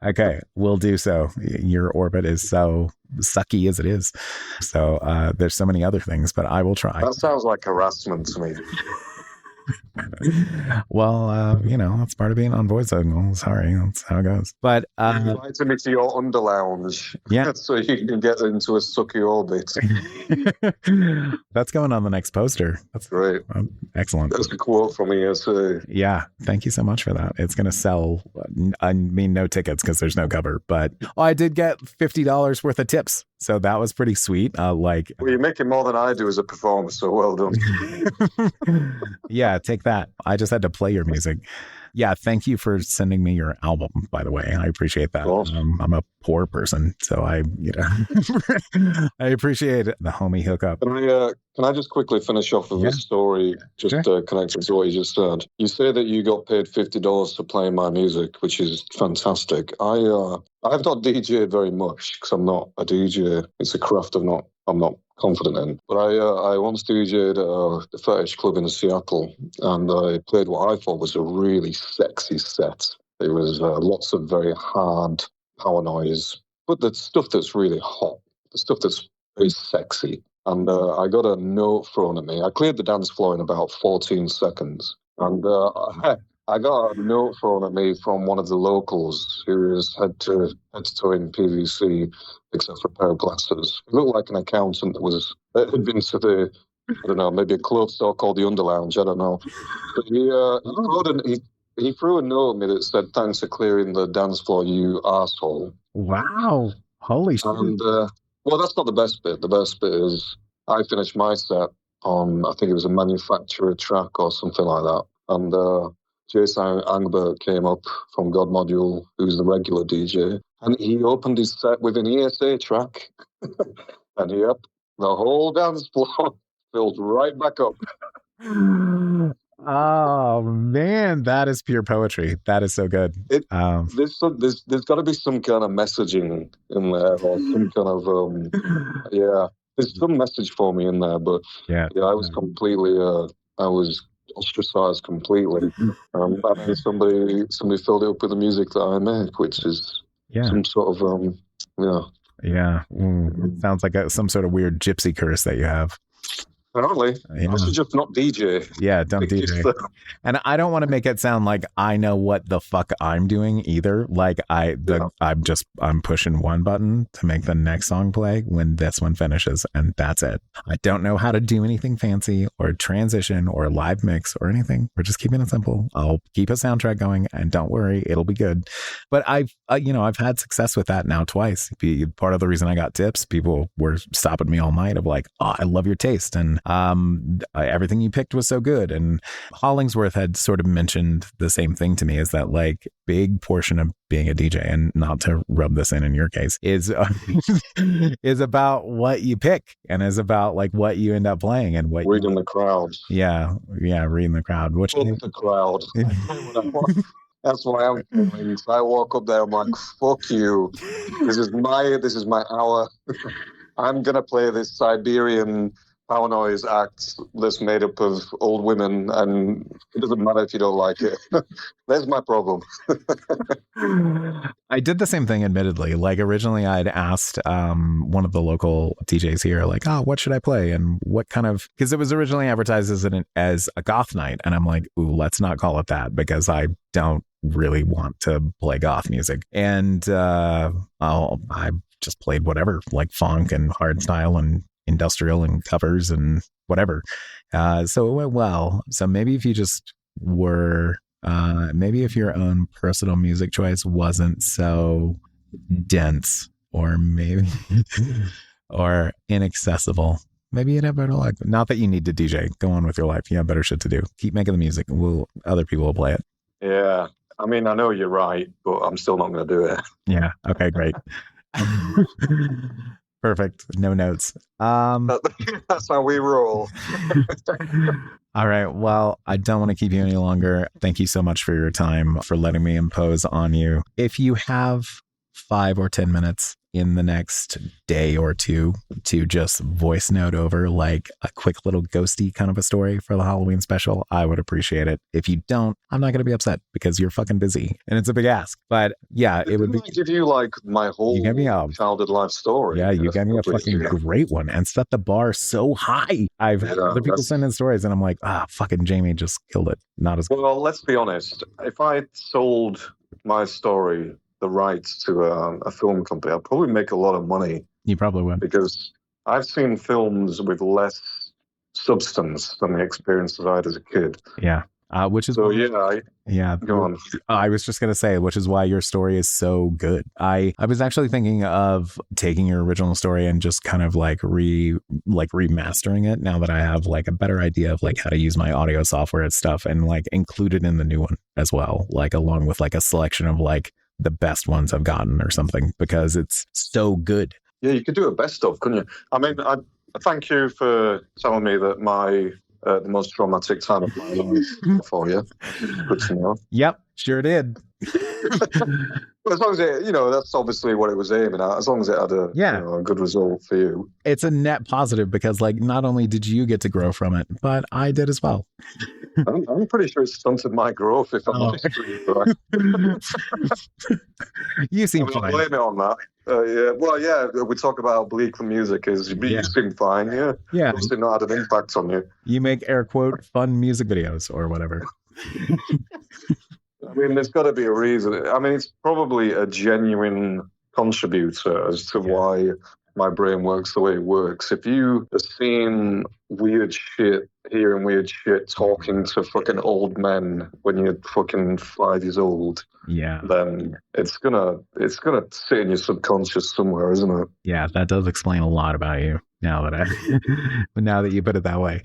Okay, we'll do so. Your orbit is so sucky as it is. So there's so many other things, but I will try. That sounds like harassment to me. Well, that's part of being on Void Signal. Sorry, that's how it goes. But invited me to your under lounge, so you can get into a sucky orbit. That's going on the next poster. That's great. Excellent. That's a quote from ESA. Yeah, thank you so much for that. It's going to sell. I mean, no tickets because there's no cover, but I did get $50 worth of tips. So that was pretty sweet. Well, you're making more than I do as a performer, so well done. Yeah, take that. I just had to play your music. Yeah, thank you for sending me your album, by the way. I appreciate that. I'm a poor person, so I appreciate the homie hookup. Can I just quickly finish off with this story, just connected to what you just said? You say that you got paid $50 to play my music, which is fantastic. I've not DJed very much because I'm not a DJ. It's a craft I'm not confident in. But I once DJed at the Fetish Club in Seattle, and I played what I thought was a really sexy set. It was lots of very hard power noise, but the stuff that's really hot, the stuff that's very sexy. and I got a note thrown at me. I cleared the dance floor in about 14 seconds, and I got a note thrown at me from one of the locals who is head to toe in PVC, except for a pair of glasses. He looked like an accountant that had been to the, I don't know, maybe a clothes store called the Underlounge. I don't know. But he threw a note at me that said, "Thanks for clearing the dance floor, you asshole." Wow. Holy shit. And well, that's not the best bit. The best bit is I finished my set on, I think it was a manufacturer track or something like that. And Jason Angbert came up from God Module, who's the regular DJ, and he opened his set with an ESA track. And yep, the whole dance floor filled right back up. Oh man, that is pure poetry. That is so good. There's got to be some kind of messaging in there, or some kind of yeah. There's some message for me in there, but yeah, I was completely I was ostracized completely. And then somebody filled it up with the music that I make, which is some sort of sounds like some sort of weird gypsy curse that you have. Apparently, I should just not DJ. Yeah, don't DJ. And I don't want to make it sound like I know what the fuck I'm doing either. Like I'm pushing one button to make the next song play when this one finishes, and that's it. I don't know how to do anything fancy or transition or live mix or anything. We're just keeping it simple. I'll keep a soundtrack going, and don't worry, it'll be good. But I've had success with that now twice. Part of the reason I got tips, people were stopping me all night of like, "Oh, I love your taste," and everything you picked was so good. And Hollingsworth had sort of mentioned the same thing to me, is that like big portion of being a DJ, and not to rub this in your case, is is about what you pick, and is about like what you end up playing and what reading the crowd. Yeah, reading the crowd. Which the crowd. That's why I'm feeling. So I walk up there, I'm like, "Fuck you! This is my hour. I'm gonna play this Siberian power noise act that's made up of old women, and it doesn't matter if you don't like it." There's my problem. I did the same thing, admittedly. Like originally I'd asked one of the local DJs here, like, "Oh, what should I play?" And what kind of, because it was originally advertised as a goth night. And I'm like, "Ooh, let's not call it that, because I don't really want to play goth music." And I just played whatever, like funk and hardstyle and industrial and covers and whatever. So it went well. So maybe if you just were, maybe if your own personal music choice wasn't so dense, or maybe, or inaccessible, maybe you'd have better luck. Not that you need to DJ. Go on with your life. You have better shit to do. Keep making the music. Other people will play it. Yeah. I mean, I know you're right, but I'm still not going to do it. Yeah. Okay, great. Perfect. No notes. That's how we roll. All right. Well, I don't want to keep you any longer. Thank you so much for your time, for letting me impose on you. If you have 5 or 10 minutes in the next day or two to just voice note over like a quick little ghosty kind of a story for the Halloween special, I would appreciate it. If you don't, I'm not going to be upset, because you're fucking busy and it's a big ask. But yeah, it would be. Give you like my whole childhood life story. Yeah, you gave me a fucking great one and set the bar so high. I've had other people send in stories and I'm like, fucking Jamie just killed it. Not as well. Let's be honest. If I sold my story, the rights to a film company, I'd probably make a lot of money. You probably would. Because I've seen films with less substance than the experience that I had as a kid. Yeah. Which is so, go on. I was just going to say, which is why your story is so good. I was actually thinking of taking your original story and just kind of like remastering it, now that I have like a better idea of like how to use my audio software and stuff, and like include it in the new one as well, like along with like a selection of like the best ones I've gotten or something, because it's so good. Yeah, you could do a best of, couldn't you? I mean, I thank you for telling me that my the most traumatic time of my life for you. Good to know. Yep, sure did. As long as it, that's obviously what it was aiming at. As long as it had a good result for you. It's a net positive, because like not only did you get to grow from it, but I did as well. I'm pretty sure it stunted my growth, if I'm honest with you. You seem fine. Blame it on that. Yeah, well, yeah, we talk about how bleak the music is. You seem fine, yeah. Yeah. Obviously not had an impact on you. You make air quote fun music videos or whatever. I mean, there's got to be a reason. I mean, it's probably a genuine contributor as to why my brain works the way it works. If you are seeing weird shit, hearing weird shit, talking to fucking old men when you're fucking 5 years old, then it's gonna sit in your subconscious somewhere, isn't it? Yeah, that does explain a lot about you now that you put it that way.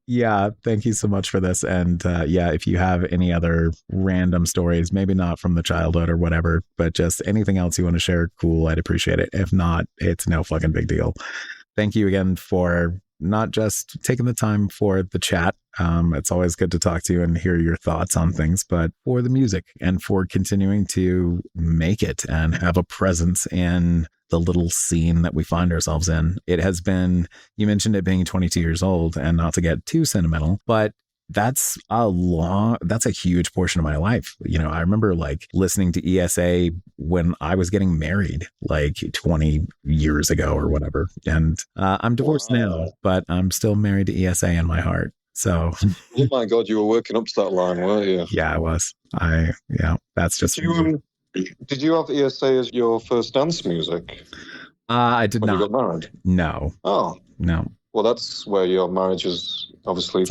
Yeah, thank you so much for this. And if you have any other random stories, maybe not from the childhood or whatever, but just anything else you want to share, cool, I'd appreciate it. If not, it's no fucking big deal. Thank you again for not just taking the time for the chat. It's always good to talk to you and hear your thoughts on things, but for the music and for continuing to make it and have a presence in the little scene that we find ourselves in. It has been, you mentioned it being 22 years old, and not to get too sentimental, but that's a huge portion of my life. I remember like listening to ESA when I was getting married like 20 years ago or whatever. And I'm divorced now, but I'm still married to ESA in my heart. So, oh my God, you were working up to that line, weren't you? Yeah, I was. That's just. Did you have ESA as your first dance music? I did when not. You got married? No. Oh. No. Well, that's where your marriage has obviously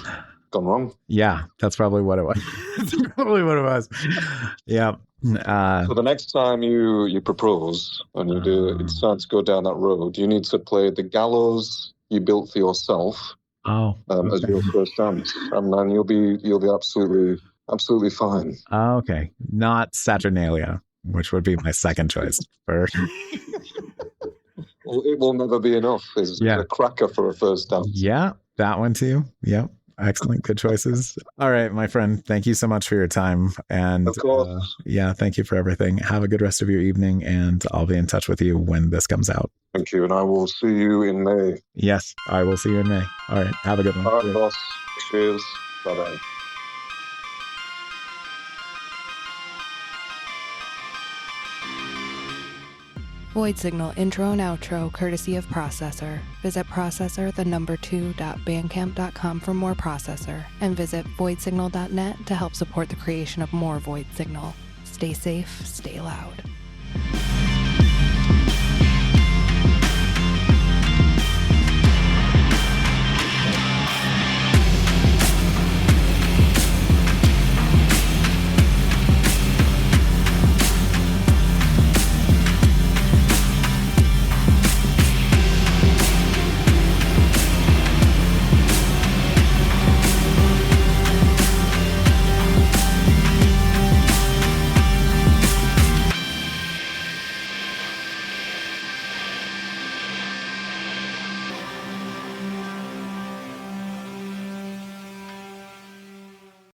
gone wrong. Yeah, that's probably what it was. Yeah. So the next time you propose and you decide to go down that road, you need to play the gallows you built for yourself. As your first dance, and then you'll be absolutely fine. Oh, okay, not Saturnalia, which would be my second choice. Well, it will never be enough. It's a cracker for a first dance. Yeah, that one too. Yep. Excellent. Good choices. All right, my friend. Thank you so much for your time. And of course. Thank you for everything. Have a good rest of your evening, and I'll be in touch with you when this comes out. Thank you. And I will see you in May. Yes, I will see you in May. All right. Have a good one. All right, boss. Cheers. Bye-bye. Void Signal intro and outro courtesy of Processor. Visit processor2.bandcamp.com for more Processor, and visit voidsignal.net to help support the creation of more Void Signal. Stay safe, stay loud.